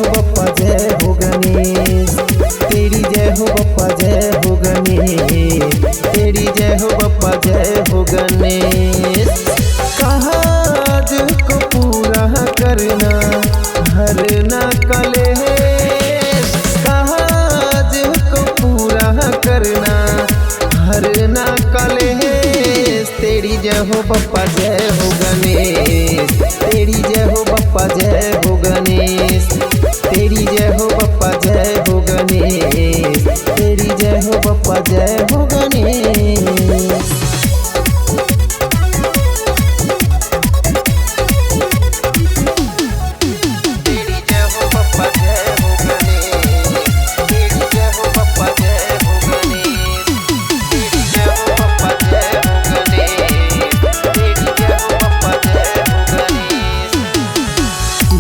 हो बप्पा जय हो गणेश, तेरी जय हो बप्पा जय हो गणेश, तेरी जय हो बप्पा जय हो गणेश। काज को पूरा करना हरना कलेश, काज को पूरा करना हरना कलेश। तेरी जय हो बप्पा जय हो गणेश, तेरी जय हो बप्पा जय हो गणेश, तेरी जय हो बप्पा जय हो गणेश, तेरी जय हो बप्पा जय हो गणेश।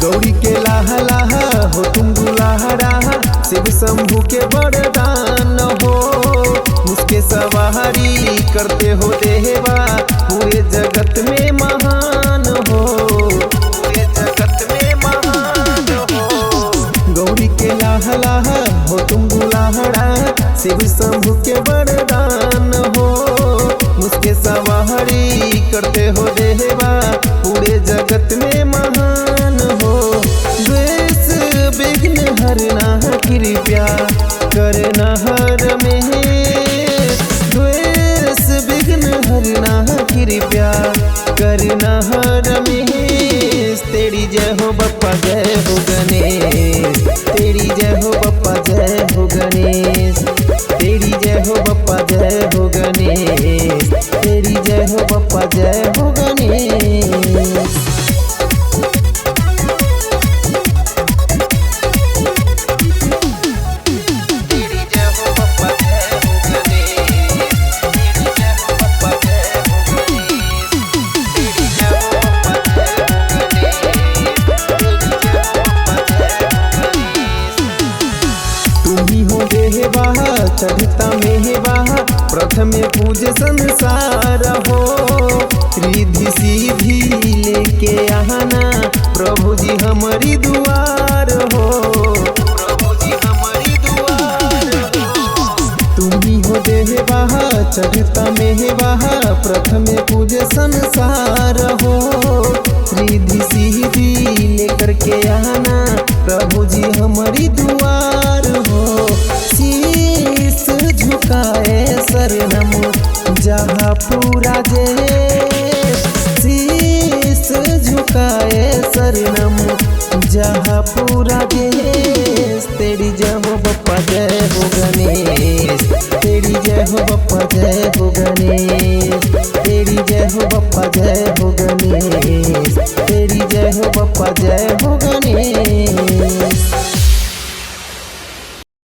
गौरी के लाहा लाहा हो तुम दुलाहरा, शिव शंभु के वरदान हो, उसके सवारी करते हो देवा, पूरे जगत में महान हो, पूरे जगत में महान हो। गौरी के लाहा लाहा हो तुम दुलाहरा, शिव शंभु के वरदान हो, उसके सवारी करते हो देवा, पूरे जगत में महान हो। द्वेष विघ्न हरना कृपया करना हर महेश, द्वेष विघ्न हरना कृपया करना हर महेश। तेरी जय हो बप्पा जय हो गणेश, तेरी जय हो बप्पा जय हो गणेश, तेरी जय हो बप्पा जय हो गणेश, तेरी जय हो बप्पा जय हो गणेश। चढ़ता मेहवा प्रथम पूज संसार हो, रिद्धि सीधी लेके आना प्रभु जी हमारी दुआर हो, प्रभु जी हमारी दुआर हो। तुम्ही हो देवा चढ़ता मेहवा प्रथम पूज संसार हो, रिद्धि सीधी लेकर के आना प्रभु जी हमारी दुआर हो। शीश झुकाए शरणम जहाँ पूरा देश, शीश झुकाए शरणम जहाँ पूरा देश। तेरी जय हो बप्पा जय हो गणेश, तेरी जय हो बप्पा जय हो गणेश, तेरी जय हो बप्पा जय हो गणेश, तेरी जय हो बप्पा जय हो गणेश।